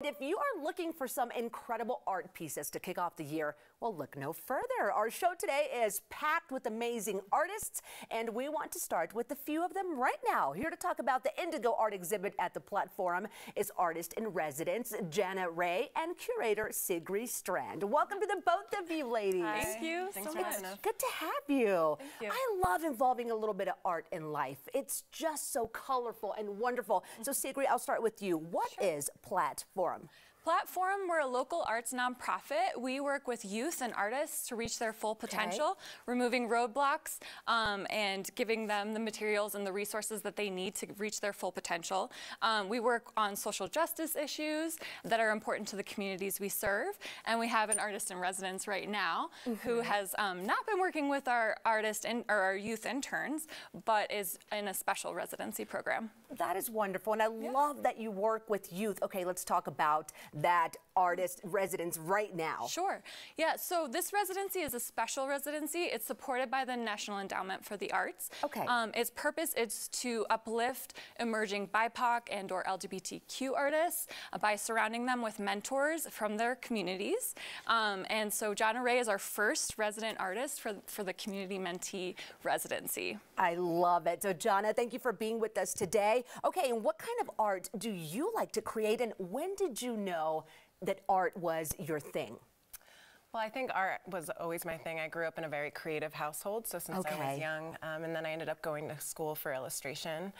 If you are looking for some incredible art pieces to kick off the year, well, look no further. Our show today is packed with amazing artists, and we want to start with a few of them right now. Here to talk about the Indigo Art Exhibit at the Platte Forum is artist-in-residence Jahna Rae and curator Sigrid Strand. Welcome to the both of you, ladies. Hi. Thank you so much. It's good to have you. Thank you. I love involving a little bit of art in life. It's just so colorful and wonderful. So, Sigrid, I'll start with you. What is Platte Forum? Platte Forum, we're a local arts nonprofit. We work with youth and artists to reach their full potential, removing roadblocks and giving them the materials and the resources that they need to reach their full potential. We work on social justice issues that are important to the communities we serve, and we have an artist in residence right now who has not been working with our our youth interns, but is in a special residency program. That is wonderful, and I love that you work with youth. Okay, let's talk about that artist residence right now. Sure. Yeah, so this residency is a special residency. It's supported by the National Endowment for the Arts. Okay. Its purpose is to uplift emerging BIPOC and or LGBTQ artists by surrounding them with mentors from their communities. And so Jahna Rae is our first resident artist for the community mentee residency. I love it. So Jahna, thank you for being with us today. Okay, and what kind of art do you like to create, and when did you know that art was your thing? Well, I think art was always my thing. I grew up in a very creative household, so since I was young, and then I ended up going to school for illustration.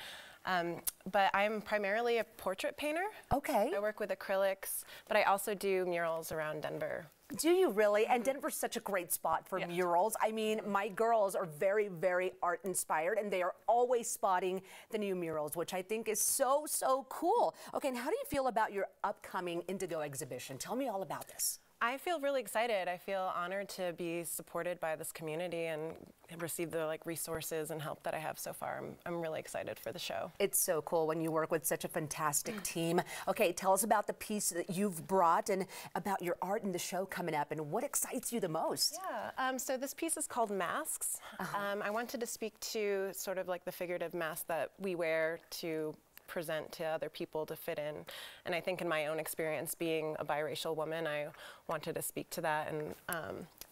But I'm primarily a portrait painter. Okay. I work with acrylics, but I also do murals around Denver. Do you really? And Denver's such a great spot for murals. I mean, my girls are very, very art inspired, and they are always spotting the new murals, which I think is so, so cool. Okay, and how do you feel about your upcoming Indigo exhibition? Tell me all about this. I feel really excited. I feel honored to be supported by this community and receive the resources and help that I have so far. I'm really excited for the show. It's so cool when you work with such a fantastic team. Okay, tell us about the piece that you've brought and about your art in the show coming up and what excites you the most. Yeah, so this piece is called Masks. I wanted to speak to sort of like the figurative mask that we wear to present to other people to fit in, and I think in my own experience being a biracial woman, I wanted to speak to that, and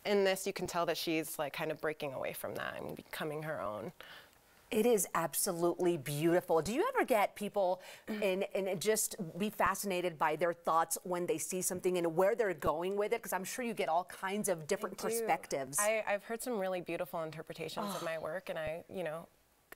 in this you can tell that she's like kind of breaking away from that and becoming her own. It is absolutely beautiful. Do you ever get people and just be fascinated by their thoughts when they see something and where they're going with it? Because I'm sure you get all kinds of different perspectives. I've heard some really beautiful interpretations of my work, and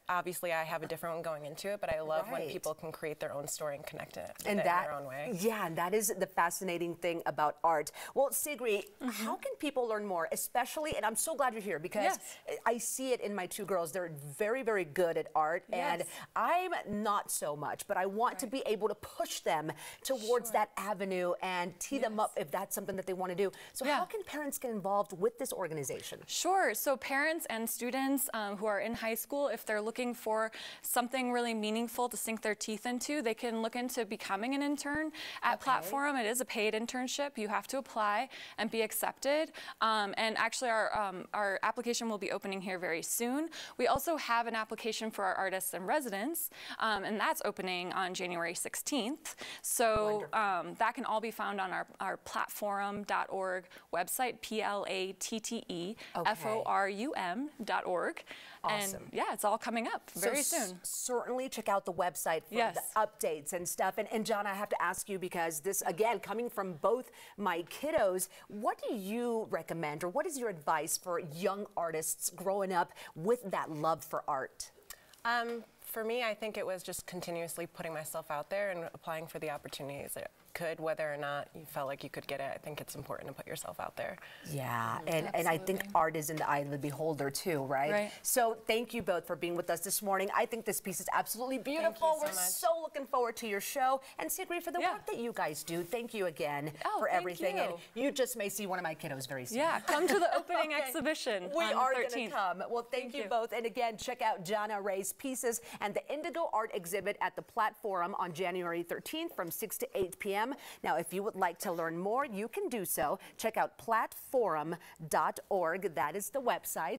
obviously I have a different one going into it, but I love when people can create their own story and connect it in their own way. Yeah, and that is the fascinating thing about art. Well, Sigrid, how can people learn more, especially, and I'm so glad you're here because I see it in my two girls. They're very, very good at art, and I'm not so much, but I want to be able to push them towards that avenue and tee them up if that's something that they want to do. So how can parents get involved with this organization? Sure, so parents and students who are in high school, if they're looking for something really meaningful to sink their teeth into, they can look into becoming an intern at Platte Forum. It is a paid internship. You have to apply and be accepted. And actually our application will be opening here very soon. We also have an application for our artists in residence, and that's opening on January 16th. So that can all be found on our platteforum.org website, PLATTEFORUM.org. Awesome. And yeah, it's all coming up very soon. Certainly check out the website for the updates and stuff. And John, I have to ask you, because this, again, coming from both my kiddos, what do you recommend, or what is your advice for young artists growing up with that love for art? For me, I think it was just continuously putting myself out there and applying for the opportunities that could, whether or not you felt like you could get it. I think it's important to put yourself out there. Yeah, and I think art is in the eye of the beholder too, right? So thank you both for being with us this morning. I think this piece is absolutely beautiful. We're so looking forward to your show. And Sigrid, for the work that you guys do, thank you again for everything. And you just may see one of my kiddos very soon. Yeah, come to the opening exhibition We on are the 13th. going to come. Well, thank you both. And again, check out Jahna Rae's pieces and the Indigo Art Exhibit at the Platte Forum on January 13th from 6 to 8 p.m. Now, if you would like to learn more, you can do so. Check out platteforum.org. That is the website.